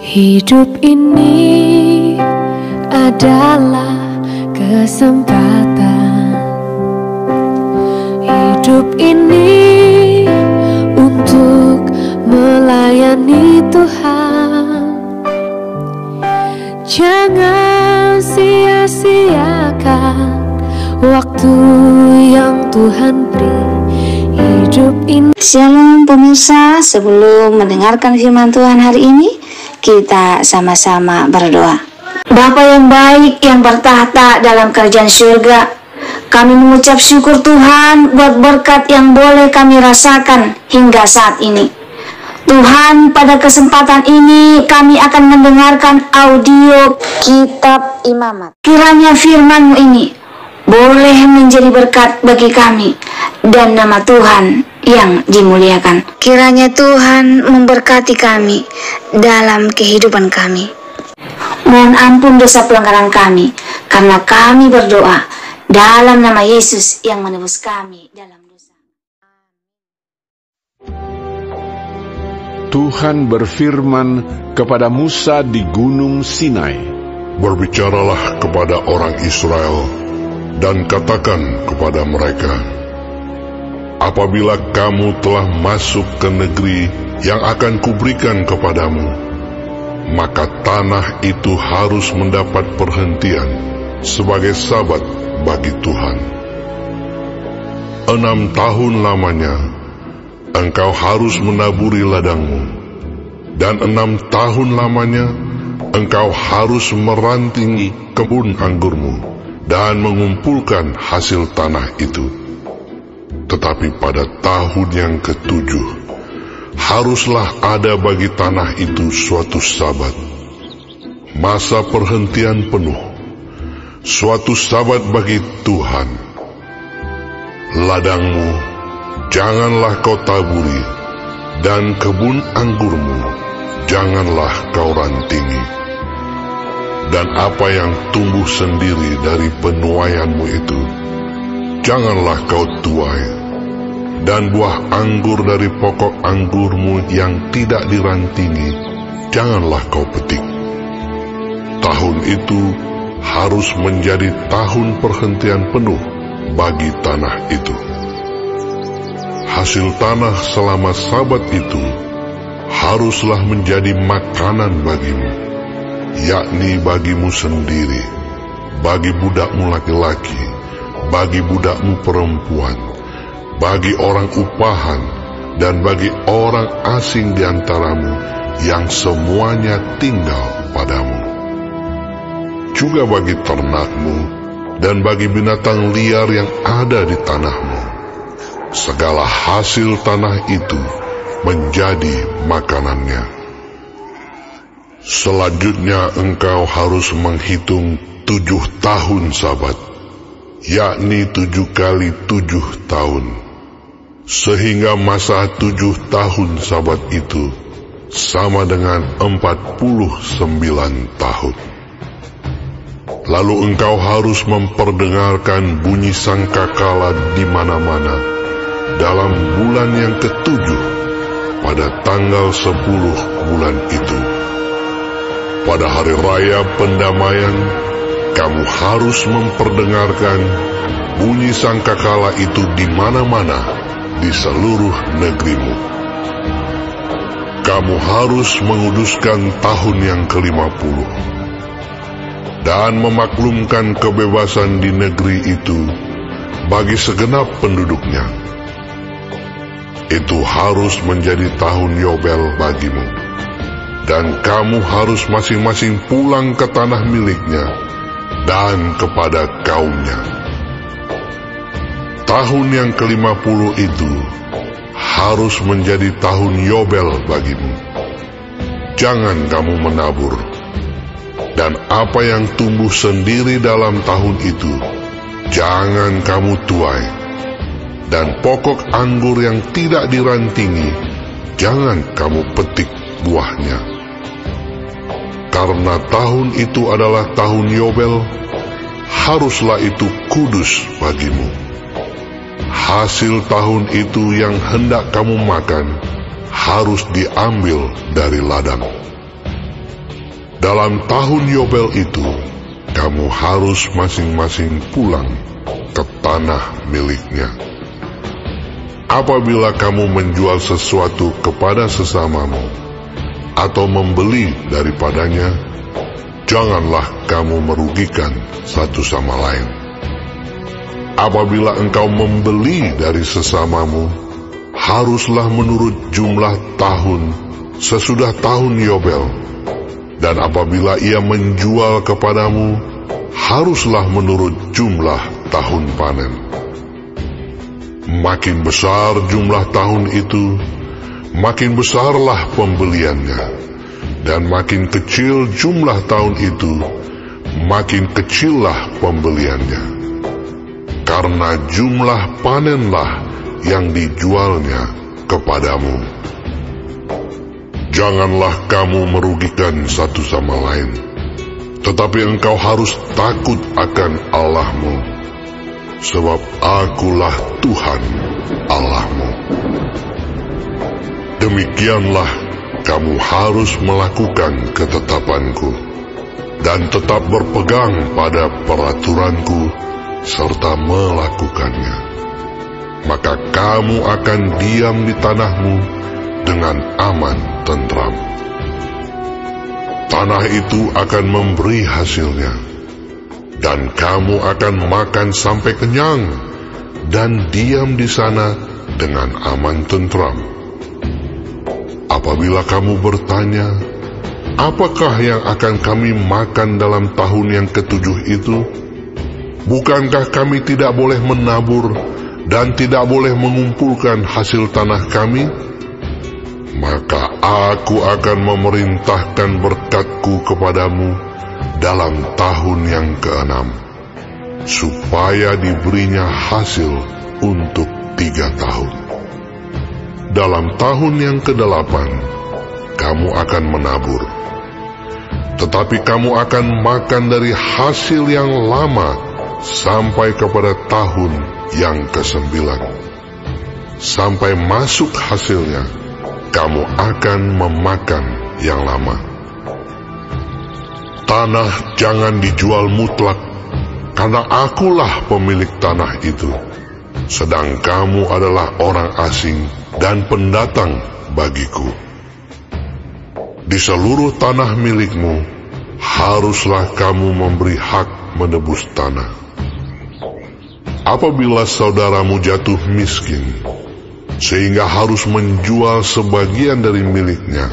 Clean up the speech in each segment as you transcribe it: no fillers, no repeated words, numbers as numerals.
Hidup ini adalah kesempatan. Hidup ini untuk melayani Tuhan. Jangan sia-siakan waktu yang Tuhan beri. Hidup ini. Shalom pemirsa, sebelum mendengarkan firman Tuhan hari ini, kita sama-sama berdoa. Bapa yang baik yang bertahta dalam kerajaan surga, kami mengucap syukur Tuhan buat berkat yang boleh kami rasakan hingga saat ini. Tuhan, pada kesempatan ini kami akan mendengarkan audio Kitab Imamat. Kiranya firman-Mu ini boleh menjadi berkat bagi kami dan nama Tuhan yang dimuliakan. Kiranya Tuhan memberkati kami dalam kehidupan kami. Mohon ampun dosa pelanggaran kami, karena kami berdoa dalam nama Yesus yang menebus kami dalam dosa. Tuhan berfirman kepada Musa di Gunung Sinai, "Berbicaralah kepada orang Israel dan katakan kepada mereka, apabila kamu telah masuk ke negeri yang akan kuberikan kepadamu, maka tanah itu harus mendapat perhentian sebagai sabat bagi Tuhan. 6 tahun lamanya engkau harus menaburi ladangmu, dan 6 tahun lamanya engkau harus merantingi kebun anggurmu dan mengumpulkan hasil tanah itu. Tetapi pada tahun yang ke-7, haruslah ada bagi tanah itu suatu sabat, masa perhentian penuh, suatu sabat bagi Tuhan. Ladangmu janganlah kau taburi, dan kebun anggurmu janganlah kau rantingi. Dan apa yang tumbuh sendiri dari penuaianmu itu, janganlah kau tuai. Dan buah anggur dari pokok anggurmu yang tidak dirantingi, janganlah kau petik. Tahun itu harus menjadi tahun perhentian penuh bagi tanah itu. Hasil tanah selama sabat itu haruslah menjadi makanan bagimu, yakni bagimu sendiri, bagi budakmu laki-laki, bagi budakmu perempuan, bagi orang upahan, dan bagi orang asing di antaramu yang semuanya tinggal padamu. Juga bagi ternakmu dan bagi binatang liar yang ada di tanahmu. Segala hasil tanah itu menjadi makanannya. Selanjutnya engkau harus menghitung 7 tahun sabat, yakni 7 kali 7 tahun. Sehingga masa 7 tahun sabat itu sama dengan 49 tahun. Lalu engkau harus memperdengarkan bunyi sangkakala di mana-mana dalam bulan yang ke-7 pada tanggal 10 bulan itu. Pada hari raya pendamaian, kamu harus memperdengarkan bunyi sangkakala itu di mana-mana di seluruh negerimu. Kamu harus menguduskan tahun yang ke-50 dan memaklumkan kebebasan di negeri itu bagi segenap penduduknya. Itu harus menjadi tahun Yobel bagimu, dan kamu harus masing-masing pulang ke tanah miliknya dan kepada kaumnya. Tahun yang ke-50 itu harus menjadi tahun Yobel bagimu. Jangan kamu menabur, dan apa yang tumbuh sendiri dalam tahun itu jangan kamu tuai, dan pokok anggur yang tidak dirantingi jangan kamu petik buahnya. Karena tahun itu adalah tahun Yobel, haruslah itu kudus bagimu. Hasil tahun itu yang hendak kamu makan harus diambil dari ladang. Dalam tahun Yobel itu, kamu harus masing-masing pulang ke tanah miliknya. Apabila kamu menjual sesuatu kepada sesamamu atau membeli daripadanya, janganlah kamu merugikan satu sama lain. Apabila engkau membeli dari sesamamu, haruslah menurut jumlah tahun sesudah tahun Yobel, dan apabila ia menjual kepadamu, haruslah menurut jumlah tahun panen. Makin besar jumlah tahun itu, makin besarlah pembeliannya. Dan makin kecil jumlah tahun itu, makin kecillah pembeliannya. Karena jumlah panenlah yang dijualnya kepadamu. Janganlah kamu merugikan satu sama lain, tetapi engkau harus takut akan Allahmu, sebab Akulah Tuhan Allahmu. Demikianlah kamu harus melakukan ketetapanku dan tetap berpegang pada peraturanku serta melakukannya. Maka kamu akan diam di tanahmu dengan aman tentram. Tanah itu akan memberi hasilnya, dan kamu akan makan sampai kenyang dan diam di sana dengan aman tentram. Apabila kamu bertanya, apakah yang akan kami makan dalam tahun yang ketujuh itu? Bukankah kami tidak boleh menabur dan tidak boleh mengumpulkan hasil tanah kami? Maka aku akan memerintahkan berkat-Ku kepadamu dalam tahun yang ke-6, supaya diberinya hasil untuk 3 tahun. Dalam tahun yang ke-8, kamu akan menabur, tetapi kamu akan makan dari hasil yang lama sampai kepada tahun yang ke-9. Sampai masuk hasilnya, kamu akan memakan yang lama. Tanah jangan dijual mutlak, karena Akulah pemilik tanah itu, sedang kamu adalah orang asing dan pendatang bagiku. Di seluruh tanah milikmu, haruslah kamu memberi hak menebus tanah. Apabila saudaramu jatuh miskin, sehingga harus menjual sebagian dari miliknya,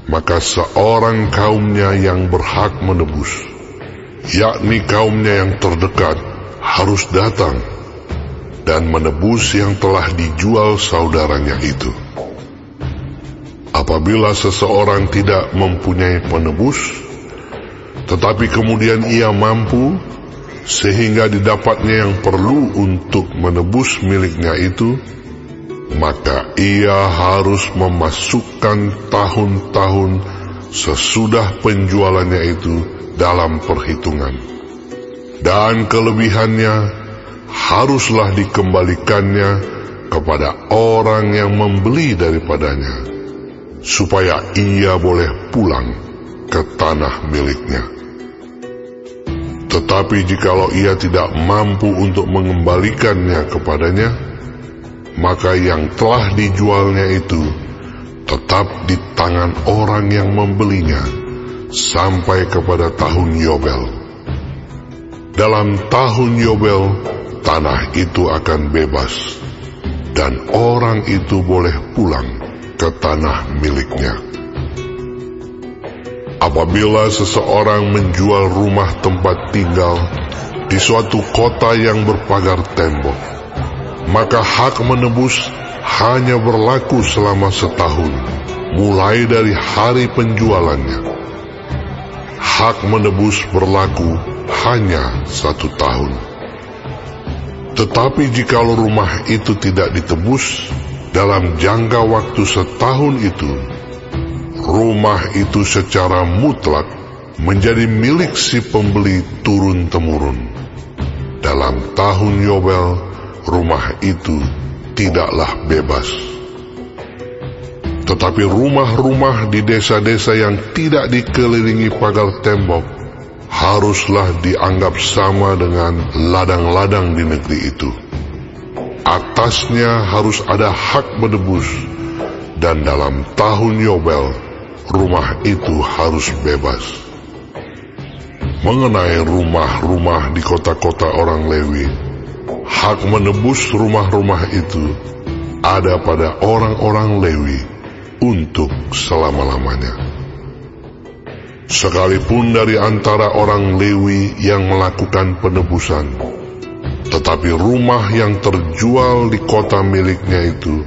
maka seorang kaumnya yang berhak menebus, yakni kaumnya yang terdekat, harus datang dan menebus yang telah dijual saudaranya itu. Apabila seseorang tidak mempunyai penebus, tetapi kemudian ia mampu, sehingga didapatnya yang perlu untuk menebus miliknya itu, maka ia harus memasukkan tahun-tahun sesudah penjualannya itu dalam perhitungan, dan kelebihannya haruslah dikembalikannya kepada orang yang membeli daripadanya, supaya ia boleh pulang ke tanah miliknya. Tetapi jikalau ia tidak mampu untuk mengembalikannya kepadanya, maka yang telah dijualnya itu tetap di tangan orang yang membelinya sampai kepada tahun Yobel. Dalam tahun Yobel, tanah itu akan bebas, dan orang itu boleh pulang ke tanah miliknya. Apabila seseorang menjual rumah tempat tinggal di suatu kota yang berpagar tembok, maka hak menebus hanya berlaku selama setahun, mulai dari hari penjualannya. Hak menebus berlaku hanya 1 tahun. Tetapi jikalau rumah itu tidak ditebus dalam jangka waktu setahun itu, rumah itu secara mutlak menjadi milik si pembeli turun-temurun. Dalam tahun Yobel, rumah itu tidaklah bebas. Tetapi rumah-rumah di desa-desa yang tidak dikelilingi pagar tembok haruslah dianggap sama dengan ladang-ladang di negeri itu. Atasnya harus ada hak menebus, dan dalam tahun Yobel, rumah itu harus bebas. Mengenai rumah-rumah di kota-kota orang Lewi, hak menebus rumah-rumah itu ada pada orang-orang Lewi untuk selama-lamanya. Sekalipun dari antara orang Lewi yang melakukan penebusan, tetapi rumah yang terjual di kota miliknya itu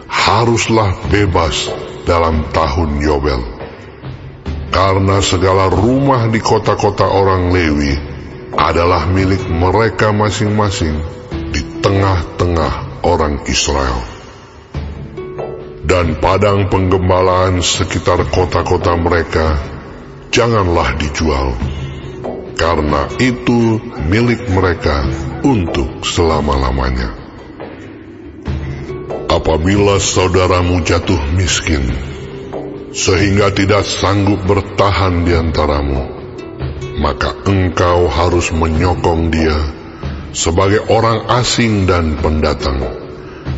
haruslah bebas dalam tahun Yobel. Karena segala rumah di kota-kota orang Lewi adalah milik mereka masing-masing di tengah-tengah orang Israel. Dan padang penggembalaan sekitar kota-kota mereka janganlah dijual, karena itu milik mereka untuk selama-lamanya. Apabila saudaramu jatuh miskin, sehingga tidak sanggup bertahan di antaramu, maka engkau harus menyokong dia sebagai orang asing dan pendatang,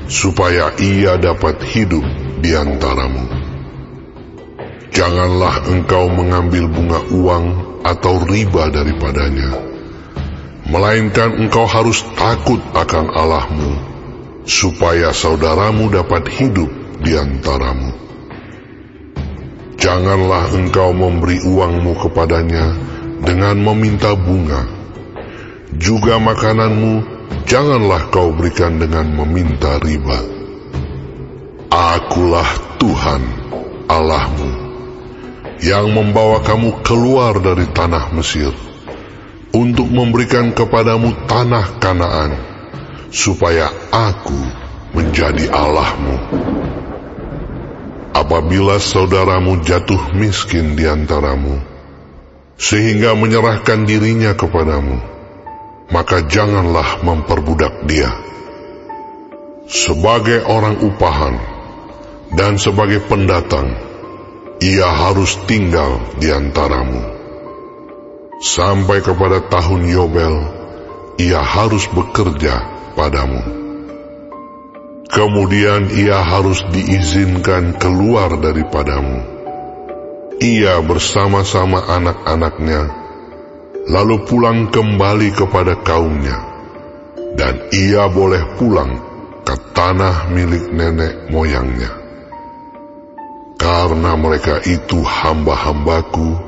supaya ia dapat hidup di antaramu. Janganlah engkau mengambil bunga uang atau riba daripadanya, melainkan engkau harus takut akan Allahmu, supaya saudaramu dapat hidup di antaramu. Janganlah engkau memberi uangmu kepadanya dengan meminta bunga. Juga makananmu janganlah kau berikan dengan meminta riba. Akulah Tuhan Allahmu, yang membawa kamu keluar dari tanah Mesir, untuk memberikan kepadamu tanah Kanaan, supaya Aku menjadi Allahmu. Apabila saudaramu jatuh miskin di antaramu, sehingga menyerahkan dirinya kepadamu, maka janganlah memperbudak dia. Sebagai orang upahan dan sebagai pendatang, ia harus tinggal di antaramu. Sampai kepada tahun Yobel, ia harus bekerja padamu. Kemudian ia harus diizinkan keluar daripadamu, ia bersama-sama anak-anaknya, lalu pulang kembali kepada kaumnya, dan ia boleh pulang ke tanah milik nenek moyangnya. Karena mereka itu hamba-hambaku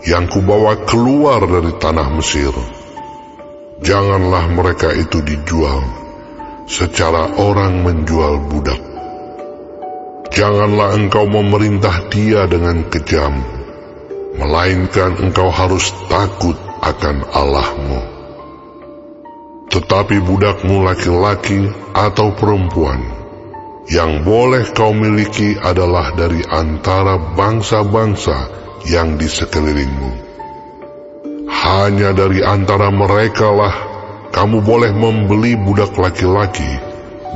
yang kubawa keluar dari tanah Mesir, janganlah mereka itu dijual secara orang menjual budak. Janganlah engkau memerintah dia dengan kejam, melainkan engkau harus takut akan Allahmu. Tetapi budakmu laki-laki atau perempuan yang boleh kau miliki adalah dari antara bangsa-bangsa yang di sekelilingmu. Hanya dari antara merekalah kamu boleh membeli budak laki-laki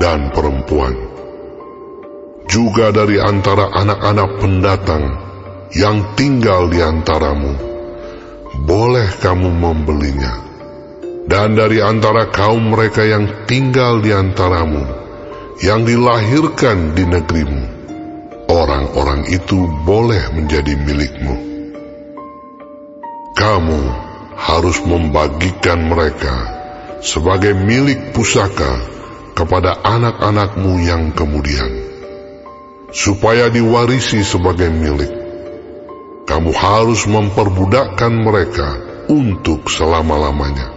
dan perempuan. Juga dari antara anak-anak pendatang yang tinggal di antaramu, boleh kamu membelinya. Dan dari antara kaum mereka yang tinggal di antaramu, yang dilahirkan di negerimu, orang-orang itu boleh menjadi milikmu. Kamu harus membagikan mereka sebagai milik pusaka kepada anak-anakmu yang kemudian, supaya diwarisi sebagai milik. Kamu harus memperbudakkan mereka untuk selama-lamanya.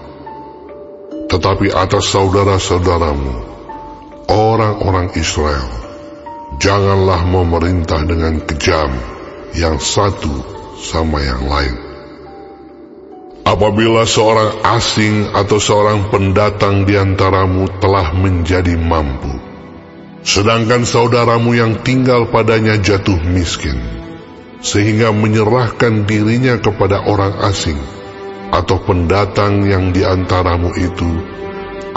Tetapi atas saudara-saudaramu, orang-orang Israel, janganlah memerintah dengan kejam yang satu sama yang lain. Apabila seorang asing atau seorang pendatang di antaramu telah menjadi mampu, sedangkan saudaramu yang tinggal padanya jatuh miskin, sehingga menyerahkan dirinya kepada orang asing atau pendatang yang di antaramu itu,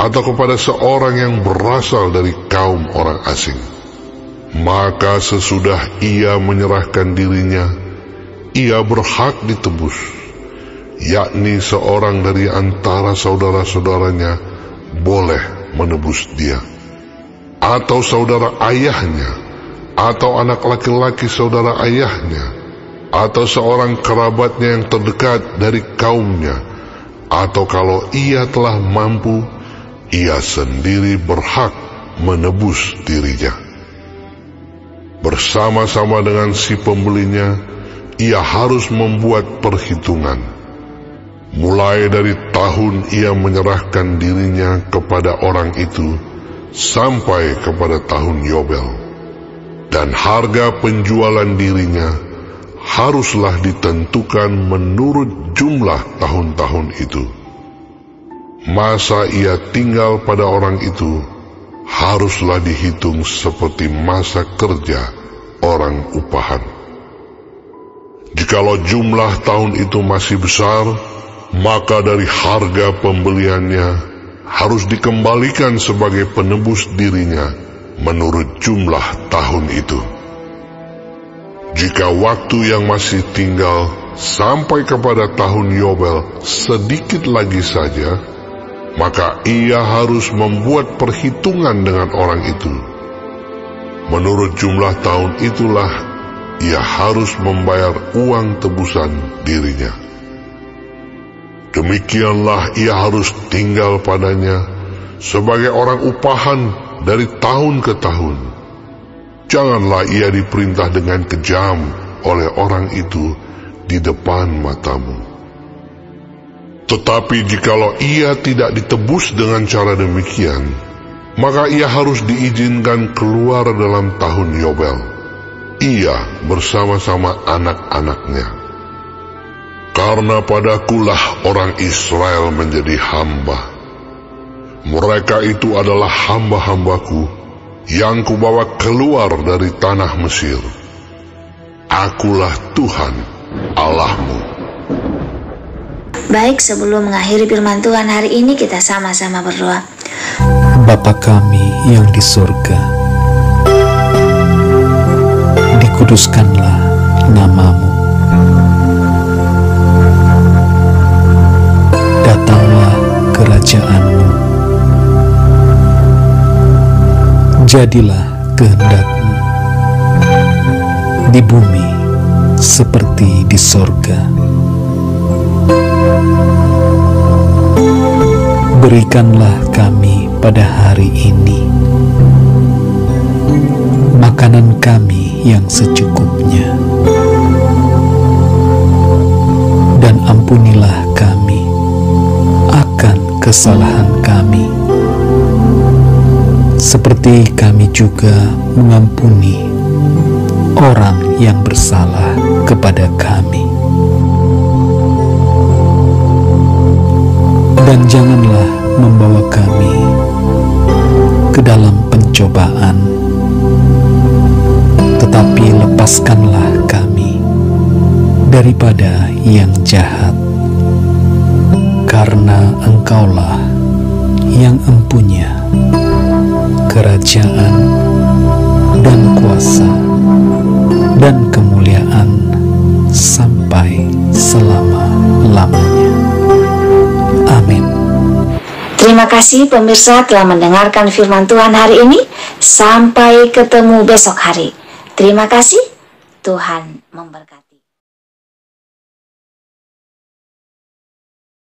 atau kepada seorang yang berasal dari kaum orang asing, maka sesudah ia menyerahkan dirinya, ia berhak ditebus, yakni seorang dari antara saudara-saudaranya boleh menebus dia, atau saudara ayahnya, atau anak laki-laki saudara ayahnya, atau seorang kerabatnya yang terdekat dari kaumnya, atau kalau ia telah mampu, ia sendiri berhak menebus dirinya. Bersama-sama dengan si pembelinya, ia harus membuat perhitungan, mulai dari tahun ia menyerahkan dirinya kepada orang itu sampai kepada tahun Yobel, dan harga penjualan dirinya haruslah ditentukan menurut jumlah tahun-tahun itu. Masa ia tinggal pada orang itu haruslah dihitung seperti masa kerja orang upahan. Jikalau jumlah tahun itu masih besar, maka dari harga pembeliannya harus dikembalikan sebagai penebus dirinya menurut jumlah tahun itu. Jika waktu yang masih tinggal sampai kepada tahun Yobel sedikit lagi saja, maka ia harus membuat perhitungan dengan orang itu. Menurut jumlah tahun itulah ia harus membayar uang tebusan dirinya. Demikianlah ia harus tinggal padanya sebagai orang upahan dari tahun ke tahun. Janganlah ia diperintah dengan kejam oleh orang itu di depan matamu. Tetapi jikalau ia tidak ditebus dengan cara demikian, maka ia harus diizinkan keluar dalam tahun Yobel, ia bersama-sama anak-anaknya. Karena padakulah orang Israel menjadi hamba. Mereka itu adalah hamba-hambaku yang kubawa keluar dari tanah Mesir. Akulah Tuhan Allahmu. Baik, sebelum mengakhiri firman Tuhan hari ini, kita sama-sama berdoa. Bapa kami yang di surga, dikuduskanlah nama-Mu. Datanglah kerajaan-Mu. Jadilah kehendak-Mu di bumi seperti di sorga. Berikanlah kami pada hari ini makanan kami yang secukupnya, dan ampunilah kami akan kesalahan kami, seperti kami juga mengampuni orang yang bersalah kepada kami. Dan janganlah membawa kami ke dalam pencobaan, tetapi lepaskanlah kami daripada yang jahat, karena Engkaulah yang empunya kerajaan dan kuasa dan kemuliaan sampai selama-lamanya. Amin. Terima kasih pemirsa telah mendengarkan firman Tuhan hari ini. Sampai ketemu besok hari. Terima kasih. Tuhan memberkati.